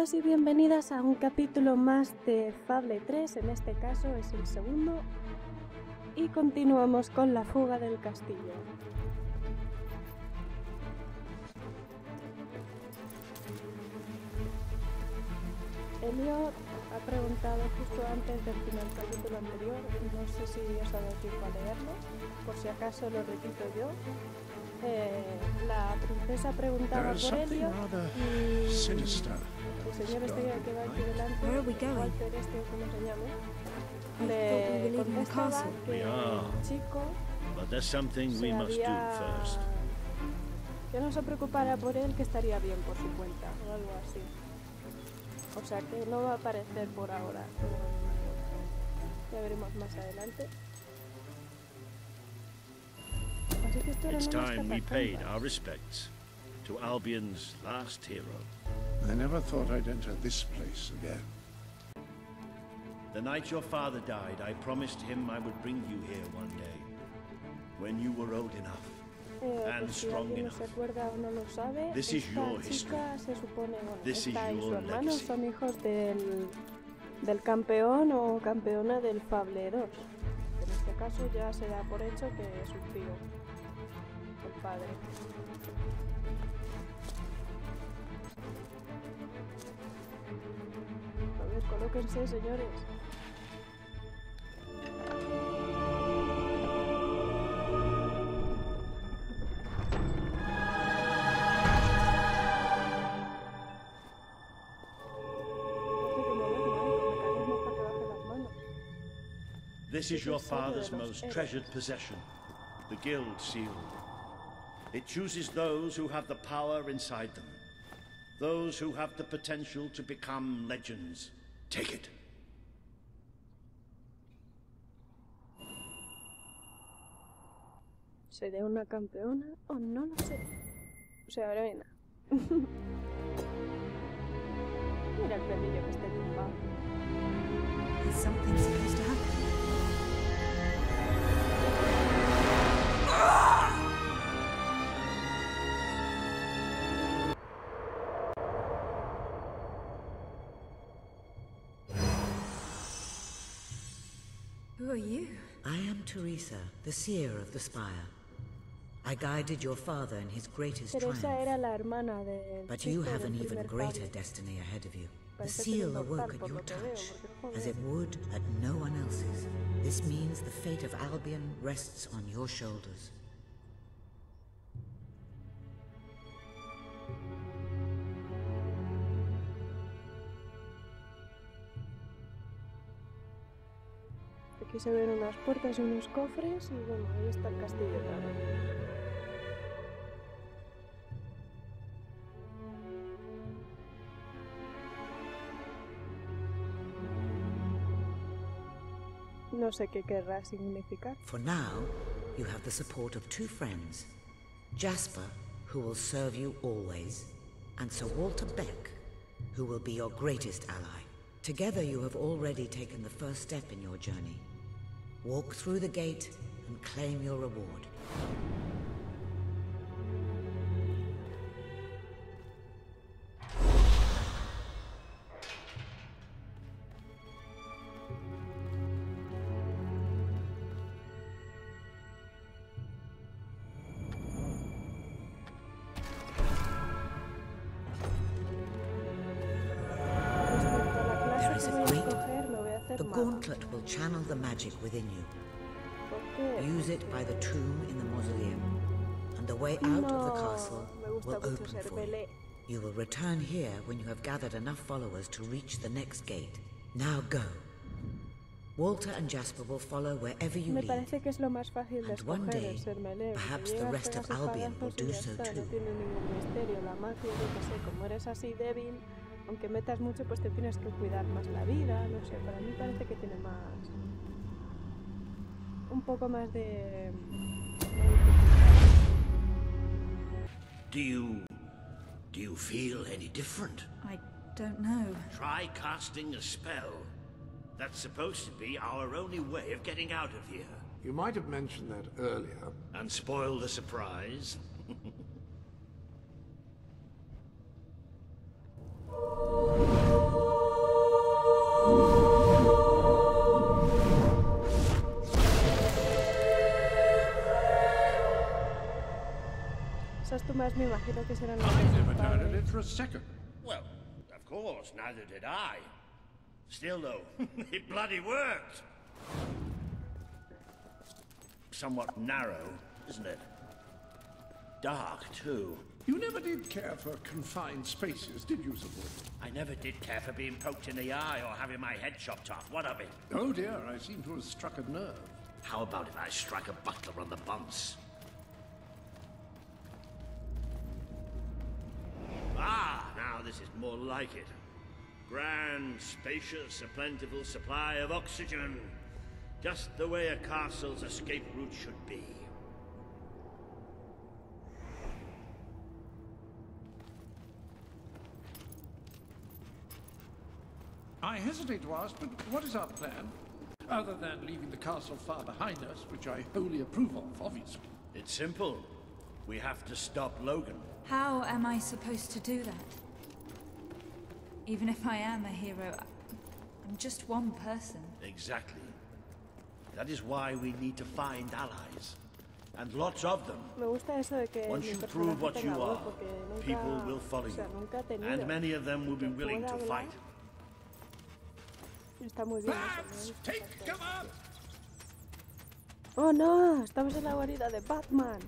Bienvenidos y bienvenidas a un capítulo más de Fable 3, en este caso es el segundo, y continuamos con la fuga del castillo. Elliot ha preguntado justo antes del final del capítulo anterior, no sé si os ha dado tiempo a leerlo, por si acaso lo repito yo. La princesa preguntaba por Elliot y el señor que va aquí delante, Walter como se llame, le contestaba que el chico que no se preocupara por él, que estaría bien por su cuenta o algo así. O sea que no va a aparecer por ahora, ya veremos más adelante. It's time we paid our respects to Albion's last hero. I never thought I'd enter this place again. The night your father died, I promised him I would bring you here one day, when you were old enough and strong enough. This is your history. This is your legacy. Son hijos del campeón o campeona del Fable 2. En este caso ya se da por hecho que es su tío, el padre. A ver, colóquense, señores. This is your father's most treasured possession, the Guild Seal. It chooses those who have the power inside them, those who have the potential to become legends. Take it. ¿Seré una campeona o no lo sé? O sea, heroína. Mira el perrillo que está tumbado. Is something supposed to happen? Who are you? I am Teresa, the seer of the spire. I guided your father in his greatest triumph. Era la hermana del but you have an even greater destiny ahead of you. The seal awoke at your touch, as it would at no one else's. This means the fate of Albion rests on your shoulders. Aquí se ven unas puertas y unos cofres y bueno, ahí está el castillo también. No sé qué querrá significar. For now, you have the support of two friends. Jasper, who will serve you always, and Sir Walter Beck, who will be your greatest ally. Together you have already taken the first step in your journey. Walk through the gate and claim your reward. The gauntlet will channel the magic within you. Use it by the tomb in the mausoleum, and the way out of the castle will open for you. You will return here when you have gathered enough followers to reach the next gate. Now go. Walter and Jasper will follow wherever you lead, and one day, perhaps the rest of Albion will do so too. Aunque metas mucho, pues te tienes que cuidar más la vida, no sé, para mí parece que tiene más... un poco más de... Do you feel any different? I don't know. Try casting a spell. That's supposed to be our only way of getting out of here. You might have mentioned that earlier. And spoil the surprise. Esas tumbas me imagino que serán I never doubted it for a second. Well, of course, neither did I. Still, though, it bloody worked. Somewhat narrow, isn't it? Dark, too. You never did care for confined spaces, did you, Zabur? I never did care for being poked in the eye or having my head chopped off. What of it? Oh dear, I seem to have struck a nerve. How about if I strike a butler on the bunce? Ah, now this is more like it. Grand, spacious, a plentiful supply of oxygen. Just the way a castle's escape route should be. I hesitate to ask, but what is our plan? Other than leaving the castle far behind us, which I wholly approve of, obviously. It's simple. We have to stop Logan. How am I supposed to do that? Even if I am a hero, I'm just one person. Exactly. That is why we need to find allies. And lots of them. Me gusta eso de que Once you prove what you are, people will follow you. And many of them will be willing to fight. Está muy bien. Bats, take cover! Oh no, estamos en la guarida de Batman.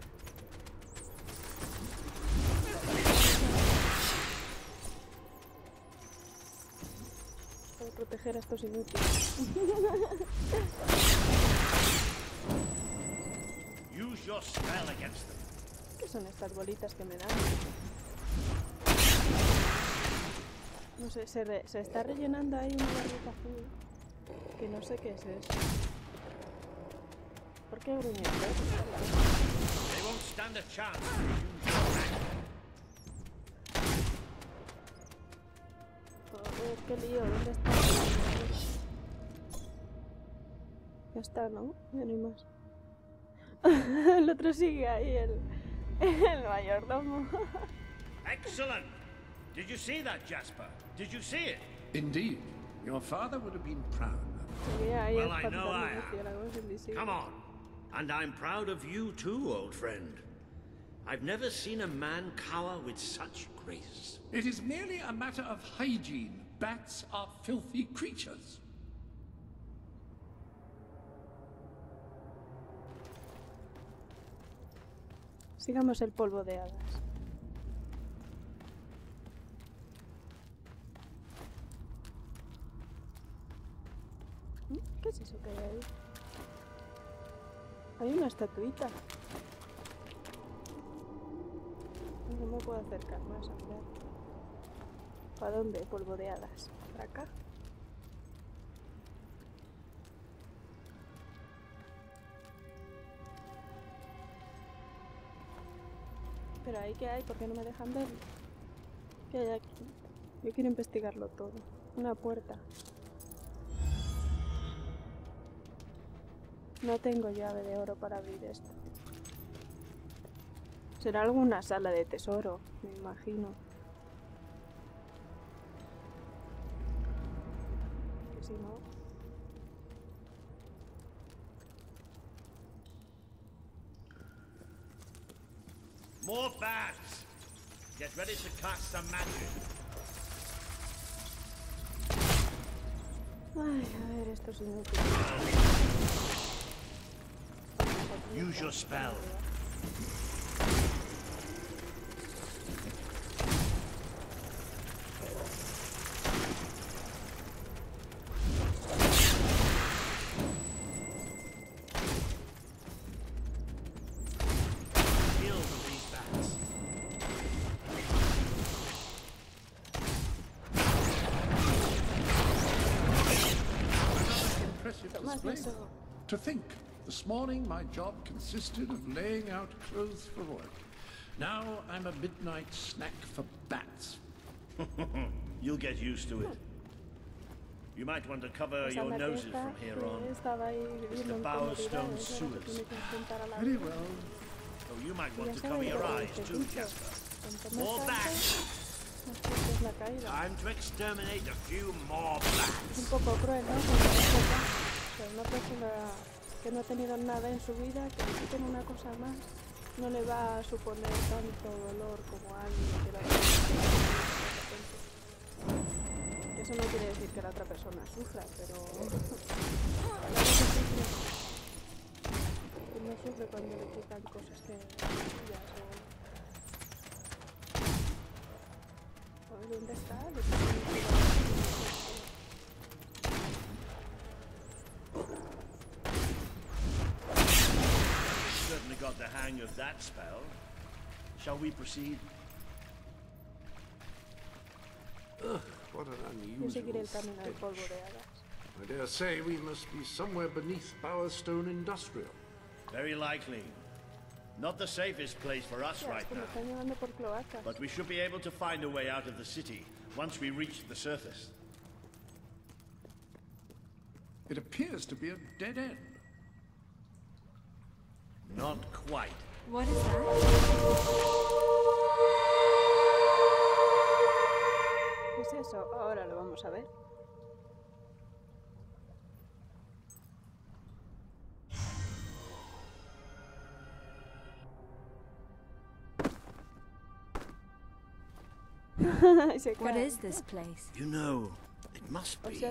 Para proteger a estos inútiles. Use your spell against them. ¿Qué son estas bolitas que me dan? No sé, se está rellenando ahí una barrita azul. Que no sé qué es eso. ¿Por qué gruñe? They won't stand a chance. Joder, qué lío, ¿dónde está? Ya está, ¿no? Ya no hay más. El otro sigue ahí, el mayordomo. Excellent! Did you see that, Jasper? Did you see it? Indeed. Your father would have been proud. Well, I know I am. Come on. And I'm proud of you too, old friend. I've never seen a man cower with such grace. It is merely a matter of hygiene. Bats are filthy creatures. Sigamos el polvo de hadas. ¿Qué es eso que hay ahí? Hay una estatuita. No me puedo acercar más a ver. ¿Para dónde? Polvo de hadas. ¿Para acá? Pero ahí que hay, ¿por qué no me dejan ver? ¿Qué hay aquí? Yo quiero investigarlo todo. Una puerta. No tengo llave de oro para abrir esto. Será alguna sala de tesoro, me imagino. Que si no... More bats! Get ready to cast some magic. Ay, a ver, esto es inútil. Use your spell. To think, this morning my job consisted of laying out clothes for work. Now I'm a midnight snack for bats. You'll get used to it. You might want to cover your noses from here on. It's the Bowerstone sewers. Very well. Oh, you might want to cover your eyes too, Jasper. More bats! Time to exterminate a few more bats. Un poco cruel, ¿no? Pero una persona que no ha tenido nada en su vida, que le quiten una cosa más no le va a suponer tanto dolor como a alguien que la otra persona. Eso no quiere decir que la otra persona sufra, pero no sufre cuando le quitan cosas que suyas o... ¿Dónde está? Certainly got the hang of that spell. Shall we proceed? What an unusual stench. I dare say we must be somewhere beneath Bowerstone Industrial. Very likely. Not the safest place for us right now. But we should be able to find a way out of the city once we reach the surface. It appears to be a dead end. Not quite. What is that? ¿Qué es eso? Ahora lo vamos a ver. What is this place? You know, it must be.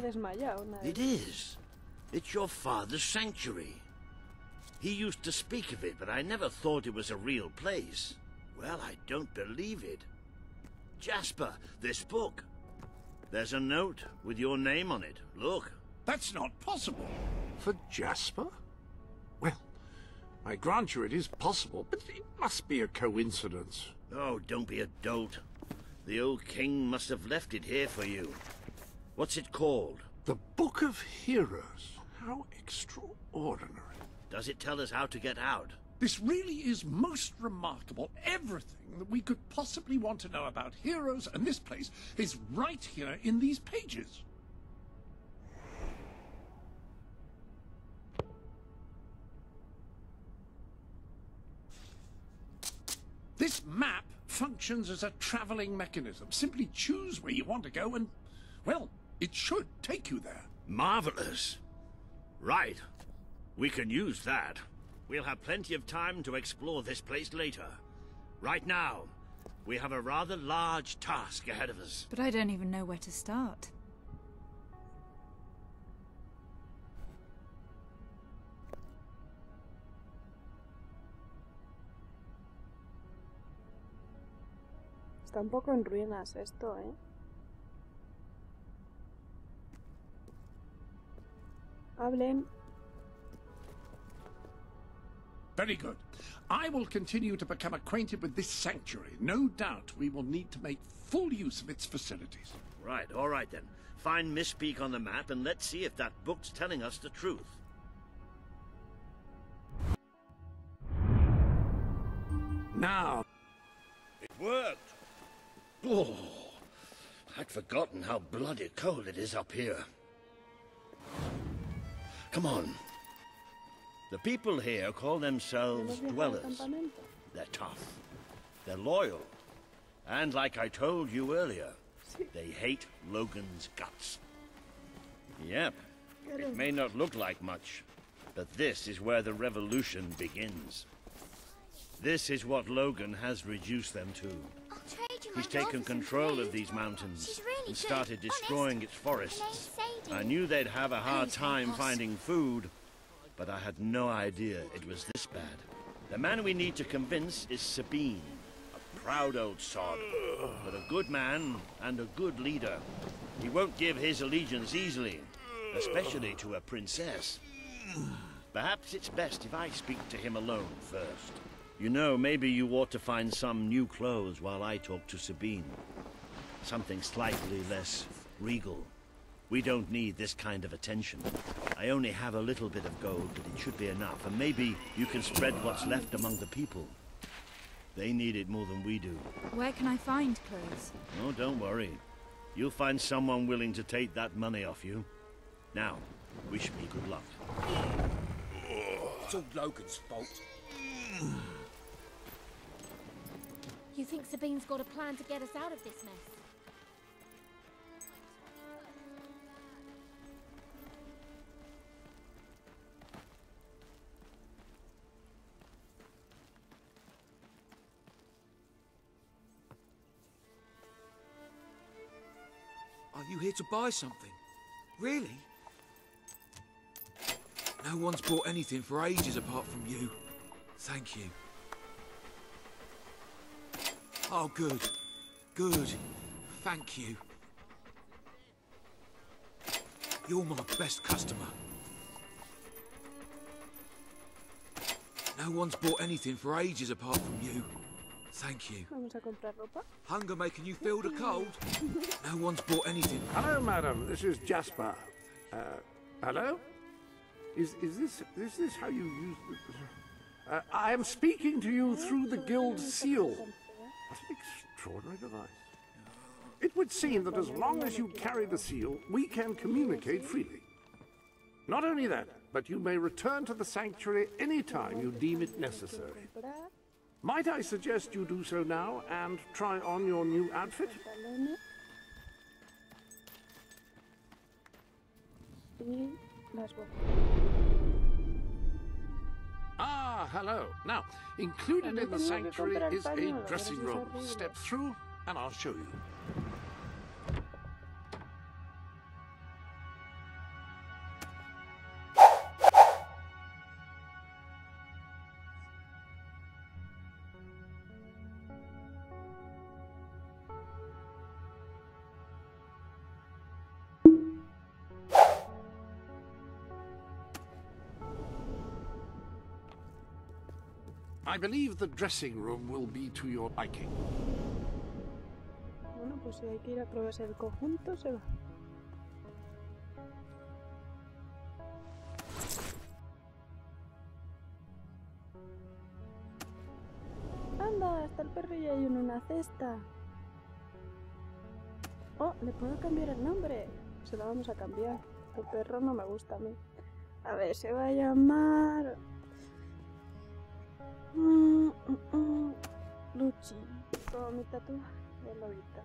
It is. It's your father's sanctuary. He used to speak of it, but I never thought it was a real place. Well, I don't believe it. Jasper, this book. There's a note with your name on it. Look. That's not possible. For Jasper? Well, I grant you it is possible, but it must be a coincidence. Oh, don't be a dolt. The old king must have left it here for you. What's it called? The Book of Heroes. How extraordinary. Does it tell us how to get out? This really is most remarkable. Everything that we could possibly want to know about heroes and this place is right here in these pages. This map functions as a traveling mechanism. Simply choose where you want to go and, well, it should take you there. Marvelous. Right. We can use that. We'll have plenty of time to explore this place later. Right now, we have a rather large task ahead of us. But I don't even know where to start. Está un poco en ruinas esto, ¿eh? Hablen. Very good. I will continue to become acquainted with this sanctuary. No doubt we will need to make full use of its facilities. Right, all right then. Find Misspeak on the map and let's see if that book's telling us the truth. Now. It worked. Oh, I'd forgotten how bloody cold it is up here. Come on. The people here call themselves dwellers. They're tough. They're loyal. And like I told you earlier, they hate Logan's guts. Yep. It may not look like much, but this is where the revolution begins. This is what Logan has reduced them to. He's taken control of these mountains and started destroying its forests. I knew they'd have a hard time finding food, but I had no idea it was this bad. The man we need to convince is Sabine, a proud old sod, but a good man and a good leader. He won't give his allegiance easily, especially to a princess. Perhaps it's best if I speak to him alone first. You know, maybe you ought to find some new clothes while I talk to Sabine. Something slightly less regal. We don't need this kind of attention. I only have a little bit of gold, but it should be enough. And maybe you can spread what's left among the people. They need it more than we do. Where can I find clothes? Oh, don't worry. You'll find someone willing to take that money off you. Now, wish me good luck. It's all Logan's fault. You think Sabine's got a plan to get us out of this mess? you here to buy something? Really? No one's bought anything for ages apart from you. Thank you. Oh, good. Good. Thank you. You're my best customer. No one's bought anything for ages apart from you. Thank you. Vamos a comprar ropa. Hunger making you feel the cold? No one's bought anything. Hello, madam. This is Jasper. Hello? Is this how you use the... I am speaking to you through the guild seal. What an extraordinary device. It would seem that as long as you carry the seal, we can communicate freely. Not only that, but you may return to the sanctuary any time you deem it necessary. Might I suggest you do so now and try on your new outfit? Ah, hello. Now, included in the sanctuary is a dressing room. Step through and I'll show you. I believe the dressing room will be to your liking. Bueno, pues si hay que ir a probarse el conjunto, se va. Anda, está el perrillo ahí en una cesta. Oh, le puedo cambiar el nombre. Se lo vamos a cambiar. El perro no me gusta a mí. A ver, se va a llamar... Luchi. Como mi tatuaje de lobita.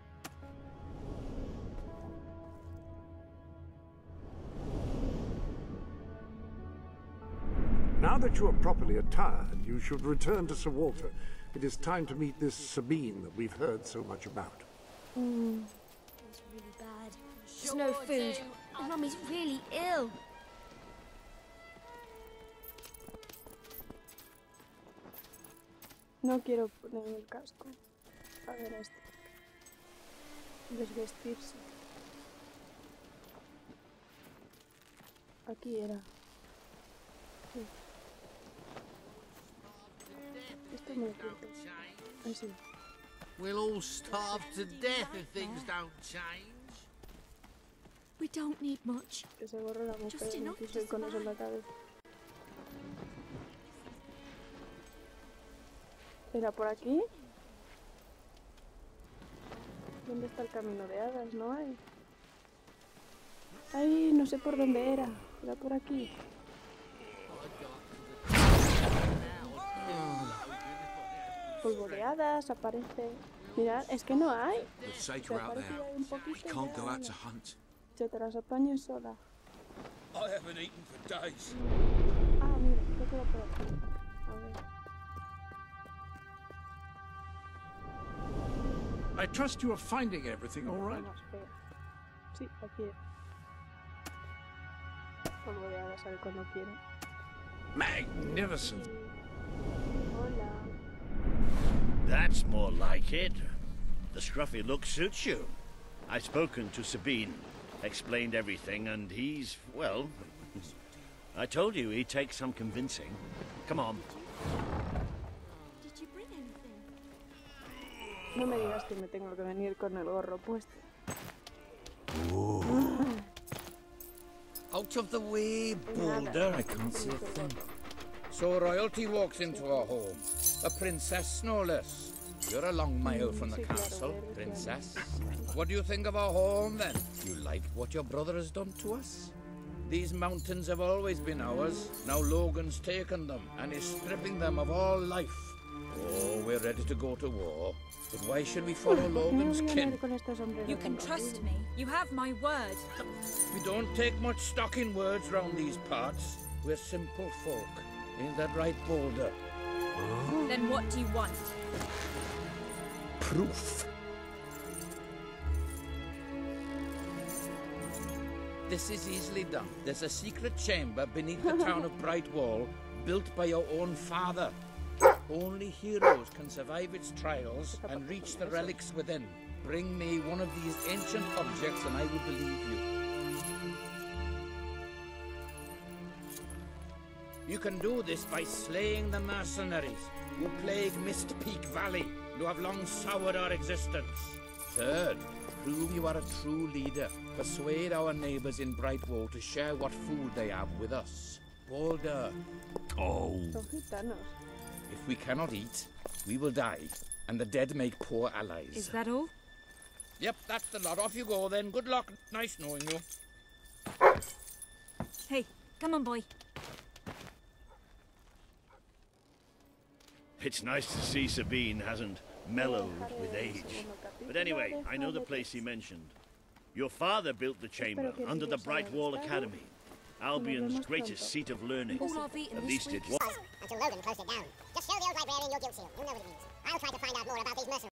Now that you are properly attired, you should return to Sir Walter. It is time to meet this Sabine that we've heard so much about. It's really bad. There's no food. And Mummy's really ill. No quiero ponerme el casco. A ver esto. Desvestirse. Aquí era. Sí. Esto me lo quito. Así. We'll all starve to death if things don't change. We don't need much. Que se borre la mujer y no quiso ir con eso en la cabeza. ¿Era por aquí? ¿Dónde está el camino de hadas? No hay. Ay, no sé por dónde era. Era por aquí. Polvo de hadas aparece. Mirad, es que no hay. Se aparece ahí un poquito. Se te las apañas sola. I haven't eaten for days. Ah, mira, creo que era por aquí. A ver. I trust you are finding everything all right? Sí, aquí. Polvo de hadas, a ver cuando quiero. Magnificent. Hola. That's more like it. The scruffy look suits you. I've spoken to Sabine, explained everything, and he's, well, I told you he'd take some convincing. Come on. Did you bring anything? No me digas que me tengo que venir con el gorro puesto. Out of the way, Boulder. I can't see a thing. So royalty walks into our home. A princess, no less. You're a long mile from the castle, princess. What do you think of our home, then? You like what your brother has done to us? These mountains have always been ours. Now Logan's taken them, and is stripping them of all life. Oh, we're ready to go to war. But why should we follow Logan's kin? You can trust me. You have my word. We don't take much stock in words round these parts. We're simple folk. Ain't that right, Boulder? Then what do you want? Proof. This is easily done. There's a secret chamber beneath the town of Brightwall, built by your own father. Only heroes can survive its trials and reach the relics within. Bring me one of these ancient objects and I will believe you. You can do this by slaying the mercenaries who plague Mist Peak Valley, who have long soured our existence. Third, prove you are a true leader. Persuade our neighbors in Brightwall to share what food they have with us. Bolder. Oh. If we cannot eat, we will die, and the dead make poor allies. Is that all? Yep, that's the lot. Off you go then. Good luck. Nice knowing you. Hey, come on, boy. It's nice to see Sabine hasn't mellowed with age. But anyway, I know the place he mentioned. Your father built the chamber under the Brightwall Academy, Albion's greatest seat of learning. At least it was. Until Logan closed it down. Just show the old librarian your guild seal. You'll know what it means. I'll try to find out more about these mercenaries.